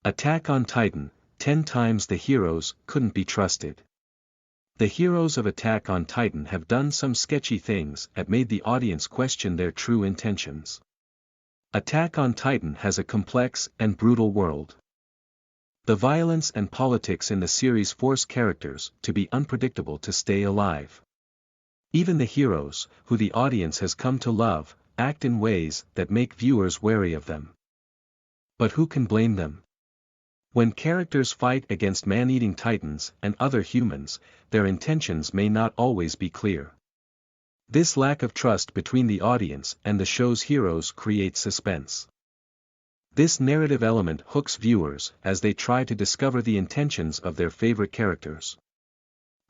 Attack on Titan, 10 times the heroes couldn't be trusted. The heroes of Attack on Titan have done some sketchy things that made the audience question their true intentions. Attack on Titan has a complex and brutal world. The violence and politics in the series force characters to be unpredictable to stay alive. Even the heroes, who the audience has come to love, act in ways that make viewers wary of them. But who can blame them? When characters fight against man-eating titans and other humans, their intentions may not always be clear. This lack of trust between the audience and the show's heroes creates suspense. This narrative element hooks viewers as they try to discover the intentions of their favorite characters.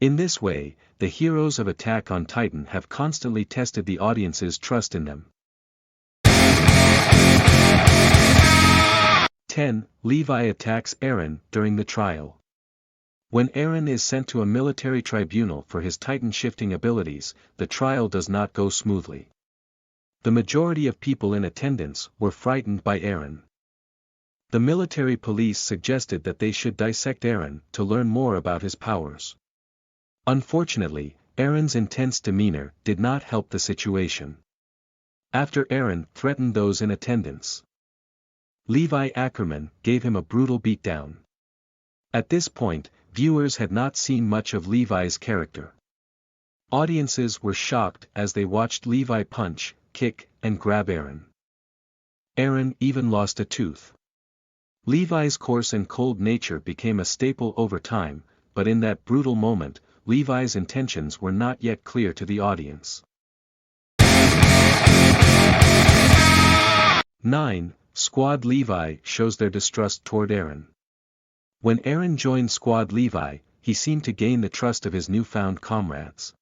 In this way, the heroes of Attack on Titan have constantly tested the audience's trust in them. 10. Levi attacks Eren during the trial. When Eren is sent to a military tribunal for his Titan-shifting abilities, the trial does not go smoothly. The majority of people in attendance were frightened by Eren. The military police suggested that they should dissect Eren to learn more about his powers. Unfortunately, Eren's intense demeanor did not help the situation. After Eren threatened those in attendance, Levi Ackerman gave him a brutal beatdown. At this point, viewers had not seen much of Levi's character. Audiences were shocked as they watched Levi punch, kick, and grab Eren. Eren even lost a tooth. Levi's coarse and cold nature became a staple over time, but in that brutal moment, Levi's intentions were not yet clear to the audience. 9. Squad Levi shows their distrust toward Eren. When Eren joined Squad Levi, he seemed to gain the trust of his newfound comrades.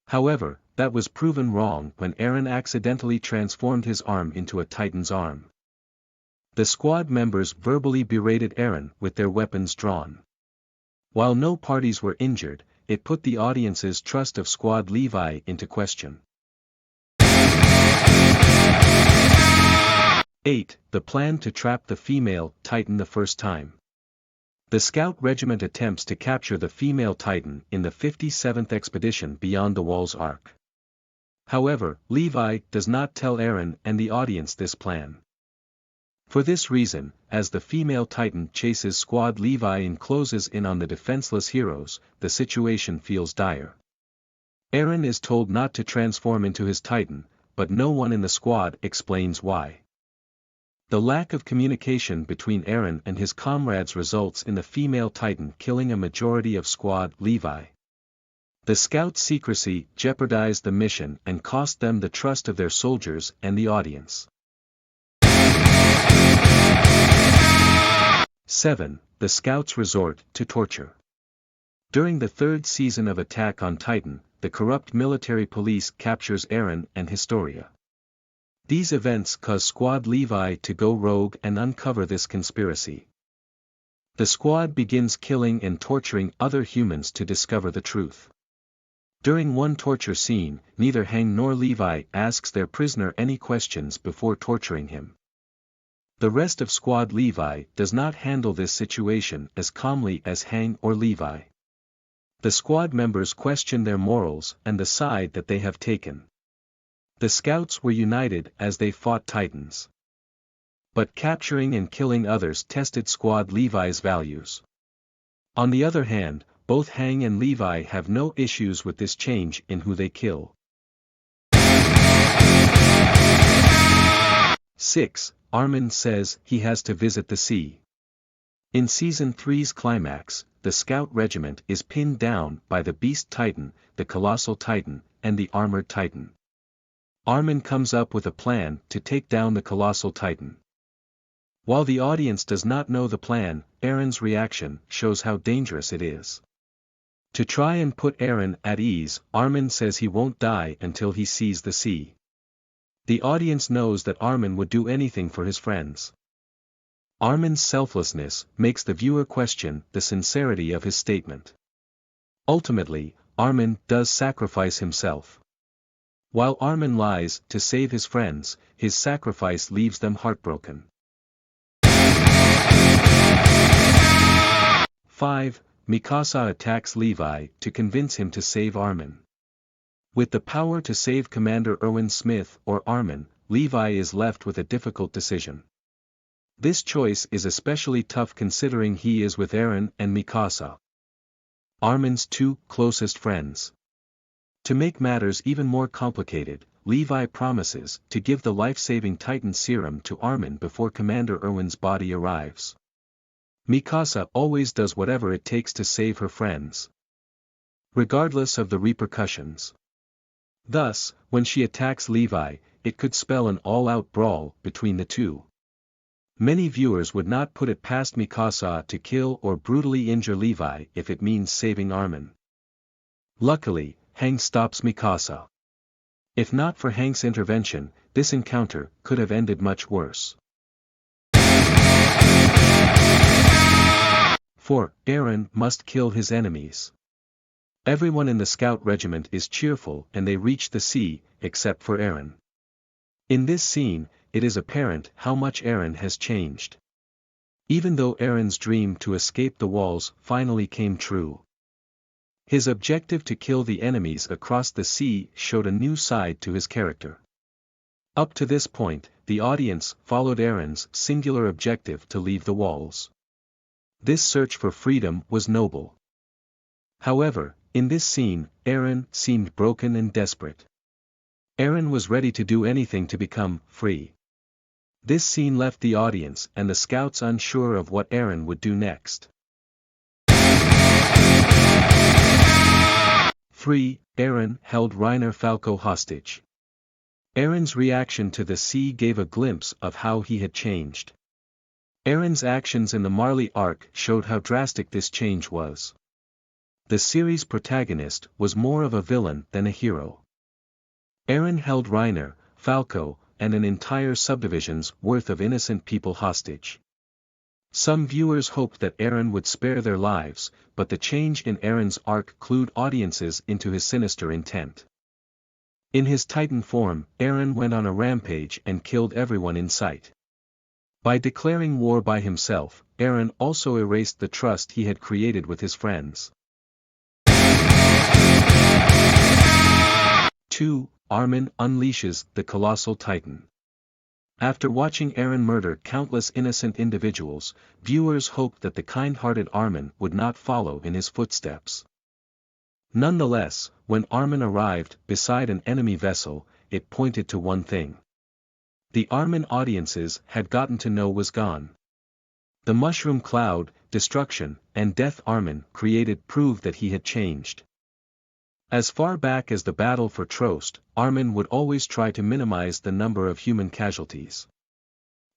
However, that was proven wrong when Eren accidentally transformed his arm into a Titan's arm. The squad members verbally berated Eren with their weapons drawn. While no parties were injured, it put the audience's trust of Squad Levi into question. 8. The plan to trap the female Titan the first time. The Scout Regiment attempts to capture the female Titan in the 57th Expedition Beyond the Walls arc. However, Levi does not tell Eren and the audience this plan. For this reason, as the female Titan chases Squad Levi and closes in on the defenseless heroes, the situation feels dire. Eren is told not to transform into his Titan, but no one in the squad explains why. The lack of communication between Eren and his comrades results in the female Titan killing a majority of Squad Levi. The scouts' secrecy jeopardized the mission and cost them the trust of their soldiers and the audience. 7. The scouts resort to torture. During the third season of Attack on Titan, the corrupt military police captures Eren and Historia. These events cause Squad Levi to go rogue and uncover this conspiracy. The squad begins killing and torturing other humans to discover the truth. During one torture scene, neither Hang nor Levi asks their prisoner any questions before torturing him. The rest of Squad Levi does not handle this situation as calmly as Hang or Levi. The squad members question their morals and the side that they have taken. The scouts were united as they fought Titans. But capturing and killing others tested Squad Levi's values. On the other hand, both Hang and Levi have no issues with this change in who they kill. 6. Armin says he has to visit the sea. In Season 3's climax, the Scout Regiment is pinned down by the Beast Titan, the Colossal Titan, and the Armored Titan. Armin comes up with a plan to take down the Colossal Titan. While the audience does not know the plan, Eren's reaction shows how dangerous it is. To try and put Eren at ease, Armin says he won't die until he sees the sea. The audience knows that Armin would do anything for his friends. Armin's selflessness makes the viewer question the sincerity of his statement. Ultimately, Armin does sacrifice himself. While Armin lies to save his friends, his sacrifice leaves them heartbroken. 5. Mikasa attacks Levi to convince him to save Armin. With the power to save Commander Erwin Smith or Armin, Levi is left with a difficult decision. This choice is especially tough considering he is with Eren and Mikasa, Armin's two closest friends. To make matters even more complicated, Levi promises to give the life-saving Titan serum to Armin before Commander Erwin's body arrives. Mikasa always does whatever it takes to save her friends, regardless of the repercussions. Thus, when she attacks Levi, it could spell an all-out brawl between the two. Many viewers would not put it past Mikasa to kill or brutally injure Levi if it means saving Armin. Luckily, Hank stops Mikasa. If not for Hank's intervention, this encounter could have ended much worse. 4. Eren must kill his enemies. Everyone in the scout regiment is cheerful and they reach the sea, except for Eren. In this scene, it is apparent how much Eren has changed. Even though Eren's dream to escape the walls finally came true, his objective to kill the enemies across the sea showed a new side to his character. Up to this point, the audience followed Eren's singular objective to leave the walls. This search for freedom was noble. However, in this scene, Eren seemed broken and desperate. Eren was ready to do anything to become free. This scene left the audience and the scouts unsure of what Eren would do next. 3. Eren held Reiner Falco hostage. Eren's reaction to the sea gave a glimpse of how he had changed. Eren's actions in the Marley arc showed how drastic this change was. The series' protagonist was more of a villain than a hero. Eren held Reiner, Falco, and an entire subdivision's worth of innocent people hostage. Some viewers hoped that Eren would spare their lives, but the change in Eren's arc clued audiences into his sinister intent. In his Titan form, Eren went on a rampage and killed everyone in sight. By declaring war by himself, Eren also erased the trust he had created with his friends. 2. Armin unleashes the Colossal Titan. After watching Eren murder countless innocent individuals, viewers hoped that the kind-hearted Armin would not follow in his footsteps. Nonetheless, when Armin arrived beside an enemy vessel, it pointed to one thing. The Armin audiences had gotten to know was gone. The mushroom cloud, destruction, and death Armin created proved that he had changed. As far back as the battle for Trost, Armin would always try to minimize the number of human casualties.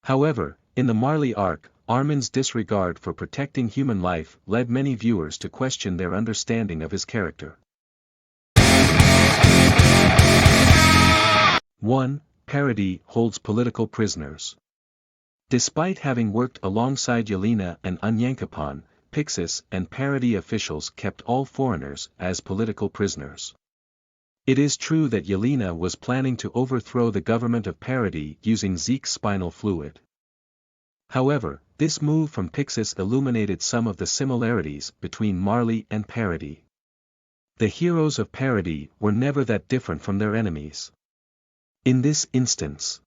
However, in the Marley arc, Armin's disregard for protecting human life led many viewers to question their understanding of his character. 1. Parody holds political prisoners. Despite having worked alongside Yelena and Onyankopan, Pixis and Parody officials kept all foreigners as political prisoners. It is true that Yelena was planning to overthrow the government of Parody using Zeke's spinal fluid. However, this move from Pixis illuminated some of the similarities between Marley and Parody. The heroes of Parody were never that different from their enemies. In this instance,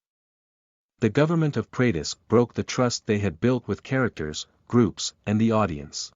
the government of Praetus broke the trust they had built with characters, groups, and the audience.